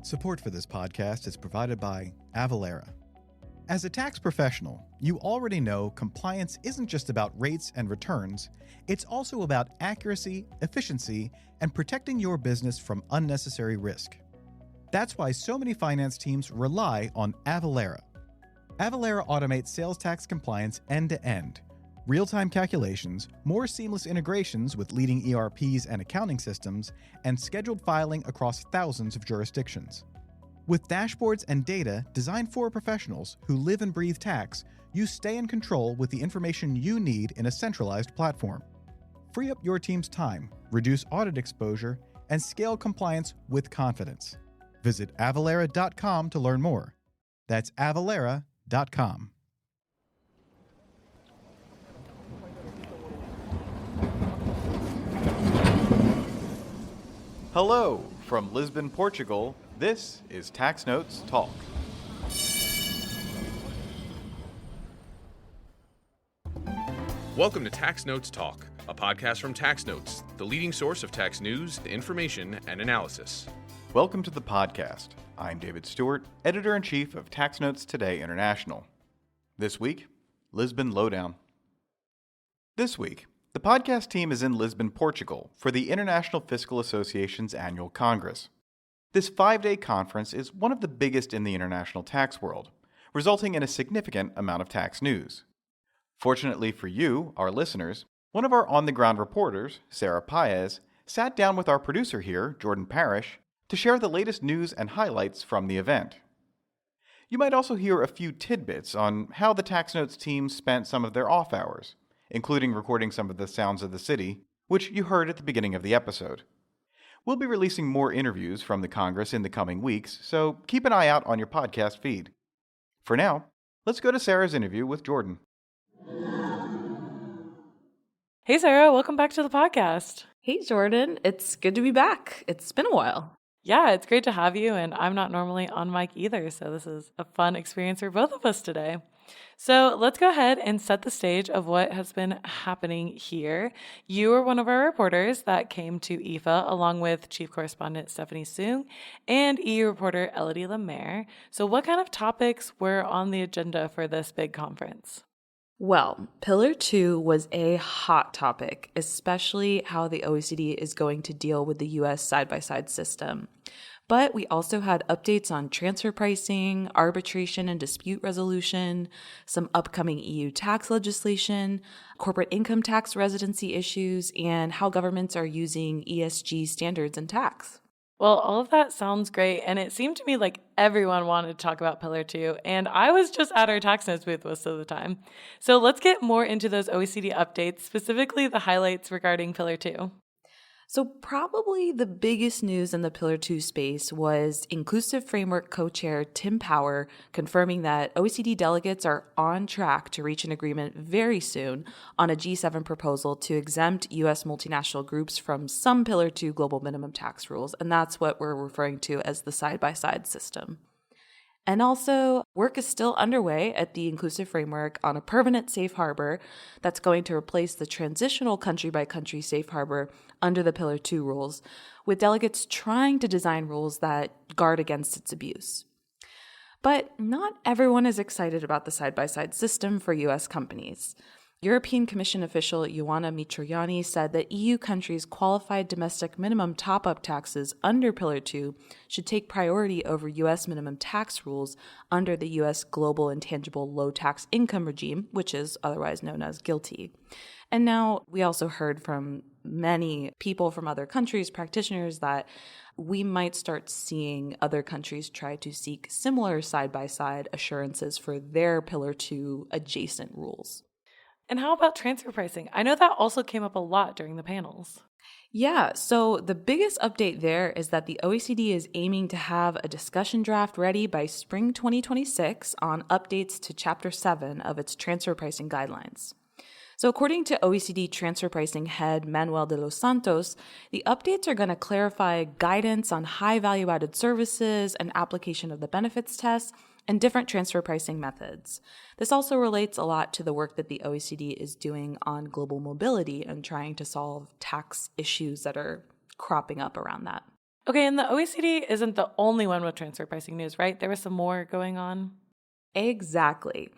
Support for this podcast is provided by Avalara. As a tax professional, you already know compliance isn't just about rates and returns, it's also about accuracy, efficiency, and protecting your business from unnecessary risk. That's why so many finance teams rely on Avalara. Avalara automates sales tax compliance end-to-end. Real-time calculations, more seamless integrations with leading ERPs and accounting systems, and scheduled filing across thousands of jurisdictions. With dashboards and data designed for professionals who live and breathe tax, you stay in control with the information you need in a centralized platform. Free up your team's time, reduce audit exposure, and scale compliance with confidence. Visit avalara.com to learn more. That's avalara.com. Hello from Lisbon, Portugal. This is Tax Notes Talk. Welcome to Tax Notes Talk, a podcast from Tax Notes, the leading source of tax news, information, and analysis. Welcome to the podcast. I'm David Stewart, Editor-in-Chief of Tax Notes Today International. This week, Lisbon Lowdown. This week, the podcast team is in Lisbon, Portugal for the International Fiscal Association's annual Congress. This 5-day conference is one of the biggest in the international tax world, resulting in a significant amount of tax news. Fortunately for you, our listeners, one of our on-the-ground reporters, Sarah Paez, sat down with our producer here, Jordan Parrish, to share the latest news and highlights from the event. You might also hear a few tidbits on how the Tax Notes team spent some of their off hours, including recording some of the sounds of the city, which you heard at the beginning of the episode. We'll be releasing more interviews from the Congress in the coming weeks, so keep an eye out on your podcast feed. For now, let's go to Sarah's interview with Jordan. Hey, Sarah, welcome back to the podcast. Hey, Jordan. It's good to be back. It's been a while. Yeah, it's great to have you, and I'm not normally on mic either, so this is a fun experience for both of us today. So let's go ahead and set the stage of what has been happening here. You were one of our reporters that came to IFA along with Chief Correspondent Stephanie Soong and EU reporter Elodie Lemaire. So what kind of topics were on the agenda for this big conference? Well, Pillar 2 was a hot topic, especially how the OECD is going to deal with the U.S. side-by-side system. But we also had updates on transfer pricing, arbitration and dispute resolution, some upcoming EU tax legislation, corporate income tax residency issues, and how governments are using ESG standards in tax. Well, all of that sounds great, and it seemed to me like everyone wanted to talk about Pillar 2, and I was just at our Tax Notes booth most of the time. So let's get more into those OECD updates, specifically the highlights regarding Pillar 2. So probably the biggest news in the Pillar 2 space was Inclusive Framework co-chair Tim Power confirming that OECD delegates are on track to reach an agreement very soon on a G7 proposal to exempt U.S. multinational groups from some Pillar 2 global minimum tax rules, and that's what we're referring to as the side-by-side system. And also, work is still underway at the Inclusive Framework on a permanent safe harbor that's going to replace the transitional country-by-country safe harbor under the Pillar 2 rules, with delegates trying to design rules that guard against its abuse. But not everyone is excited about the side-by-side system for U.S. companies. European Commission official Ioana Mitroianni said that EU countries' qualified domestic minimum top-up taxes under Pillar 2 should take priority over U.S. minimum tax rules under the U.S. Global Intangible Low-Tax Income Regime, which is otherwise known as GILTI. And now we also heard from many people from other countries, practitioners, that we might start seeing other countries try to seek similar side-by-side assurances for their Pillar 2 adjacent rules. And how about transfer pricing? I know that also came up a lot during the panels. Yeah, so the biggest update there is that the OECD is aiming to have a discussion draft ready by spring 2026 on updates to Chapter 7 of its transfer pricing guidelines. So according to OECD transfer pricing head Manuel de los Santos, the updates are going to clarify guidance on high value-added services and application of the benefits test and different transfer pricing methods. This also relates a lot to the work that the OECD is doing on global mobility and trying to solve tax issues that are cropping up around that. Okay, and the OECD isn't the only one with transfer pricing news, right? There was some more going on. Exactly.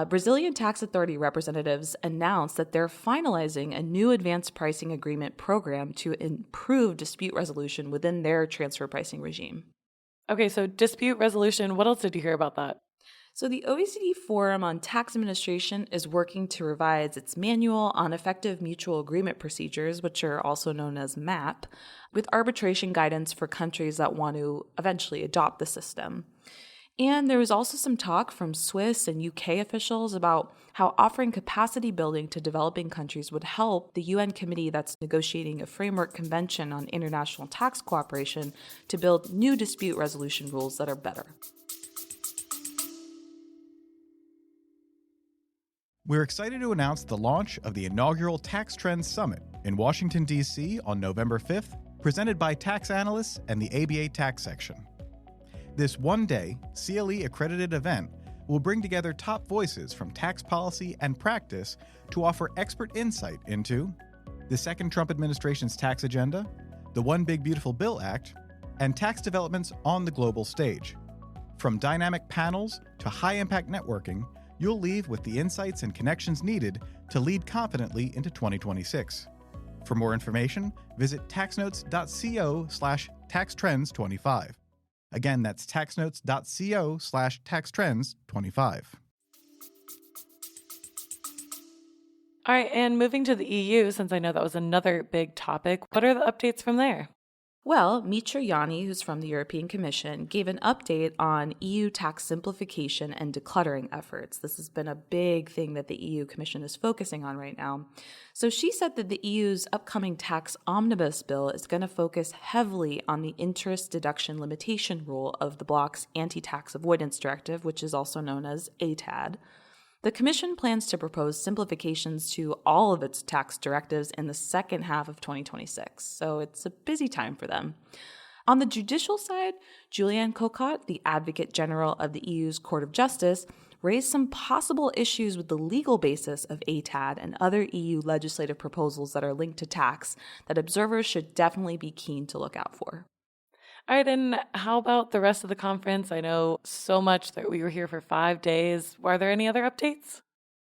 Brazilian tax authority representatives announced that they're finalizing a new advanced pricing agreement program to improve dispute resolution within their transfer pricing regime. Okay, so dispute resolution, what else did you hear about that? So the OECD Forum on Tax Administration is working to revise its Manual on Effective Mutual Agreement Procedures, which are also known as MAP, with arbitration guidance for countries that want to eventually adopt the system. And there was also some talk from Swiss and UK officials about how offering capacity building to developing countries would help the UN committee that's negotiating a framework convention on international tax cooperation to build new dispute resolution rules that are better. We're excited to announce the launch of the inaugural Tax Trends Summit in Washington, D.C. on November 5th, presented by tax analysts and the ABA Tax Section. This one-day, CLE-accredited event will bring together top voices from tax policy and practice to offer expert insight into the second Trump administration's tax agenda, the One Big Beautiful Bill Act, and tax developments on the global stage. From dynamic panels to high-impact networking, you'll leave with the insights and connections needed to lead confidently into 2026. For more information, visit taxnotes.co/taxtrends25. Again, that's taxnotes.co/taxtrends25. All right, and moving to the EU, since I know that was another big topic, what are the updates from there? Well, Mitra Yanni, who's from the European Commission, gave an update on EU tax simplification and decluttering efforts. This has been a big thing that the EU Commission is focusing on right now. So she said that the EU's upcoming tax omnibus bill is going to focus heavily on the interest deduction limitation rule of the bloc's anti-tax avoidance directive, which is also known as ATAD. The Commission plans to propose simplifications to all of its tax directives in the second half of 2026, so it's a busy time for them. On the judicial side, Julianne Cocotte, the Advocate General of the EU's Court of Justice, raised some possible issues with the legal basis of ATAD and other EU legislative proposals that are linked to tax that observers should definitely be keen to look out for. All right, and how about the rest of the conference? I know so much that we were here for 5 days. Were there any other updates?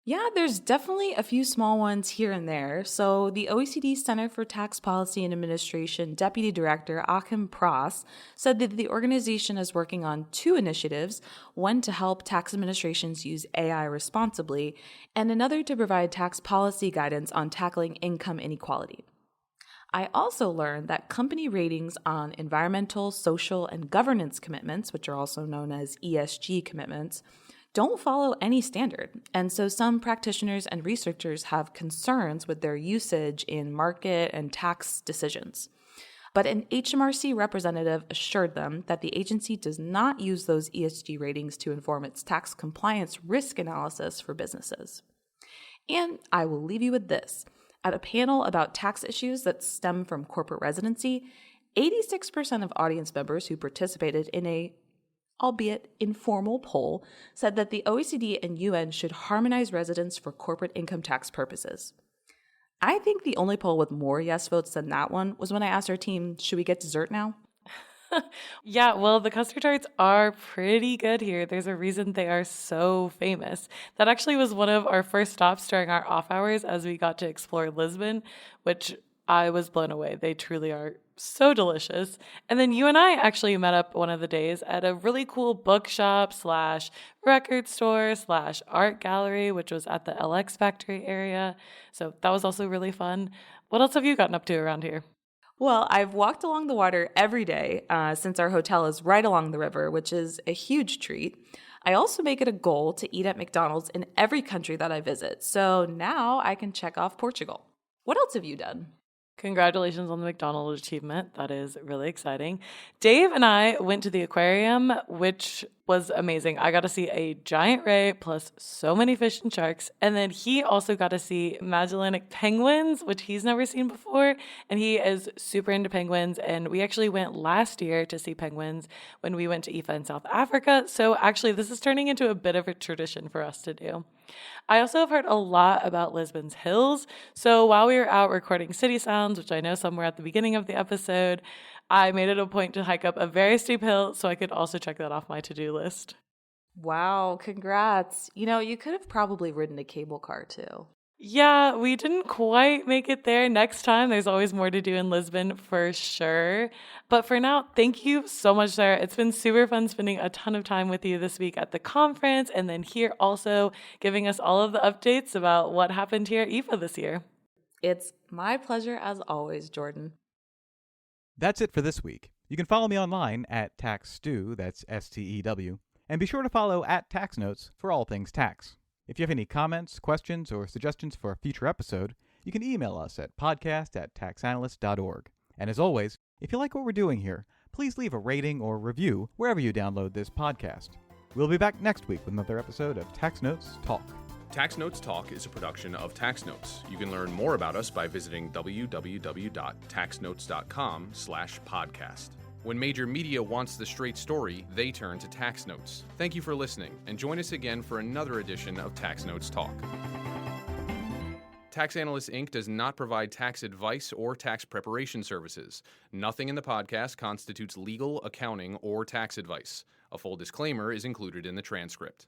Yeah, there's definitely a few small ones here and there. So the OECD Center for Tax Policy and Administration Deputy Director Achim Pross said that the organization is working on 2 initiatives, one to help tax administrations use AI responsibly, and another to provide tax policy guidance on tackling income inequality. I also learned that company ratings on environmental, social, and governance commitments, which are also known as ESG commitments, don't follow any standard. And so some practitioners and researchers have concerns with their usage in market and tax decisions. But an HMRC representative assured them that the agency does not use those ESG ratings to inform its tax compliance risk analysis for businesses. And I will leave you with this. At a panel about tax issues that stem from corporate residency, 86% of audience members who participated in a, albeit informal, poll said that the OECD and UN should harmonize residence for corporate income tax purposes. I think the only poll with more yes votes than that one was when I asked our team, should we get dessert now? Yeah, well, the custard tarts are pretty good here. There's a reason they are so famous. That actually was one of our first stops during our off hours as we got to explore Lisbon, which I was blown away. They truly are so delicious. And then you and I actually met up one of the days at a really cool bookshop / record store / art gallery, which was at the LX Factory area. So that was also really fun. What else have you gotten up to around here? Well, I've walked along the water every day since our hotel is right along the river, which is a huge treat. I also make it a goal to eat at McDonald's in every country that I visit. So now I can check off Portugal. What else have you done? Congratulations on the McDonald's achievement. That is really exciting. Dave and I went to the aquarium, which was amazing. I got to see a giant ray plus so many fish and sharks. And then he also got to see Magellanic penguins, which he's never seen before. And he is super into penguins. And we actually went last year to see penguins when we went to IFA in South Africa. So actually, this is turning into a bit of a tradition for us to do. I also have heard a lot about Lisbon's hills. So while we were out recording City Sounds, which I know some were at the beginning of the episode, I made it a point to hike up a very steep hill so I could also check that off my to-do list. Wow, congrats. You could have probably ridden a cable car too. Yeah, we didn't quite make it there. Next time, there's always more to do in Lisbon for sure. But for now, thank you so much, Sarah. It's been super fun spending a ton of time with you this week at the conference and then here also giving us all of the updates about what happened here at IFA this year. It's my pleasure as always, Jordan. That's it for this week. You can follow me online at TaxStew, that's STEW, and be sure to follow at TaxNotes for all things tax. If you have any comments, questions, or suggestions for a future episode, you can email us at podcast@taxanalyst.org. And as always, if you like what we're doing here, please leave a rating or review wherever you download this podcast. We'll be back next week with another episode of Tax Notes Talk. Tax Notes Talk is a production of Tax Notes. You can learn more about us by visiting www.taxnotes.com/podcast. When major media wants the straight story, they turn to Tax Notes. Thank you for listening, and join us again for another edition of Tax Notes Talk. Tax Analysts, Inc. does not provide tax advice or tax preparation services. Nothing in the podcast constitutes legal, accounting, or tax advice. A full disclaimer is included in the transcript.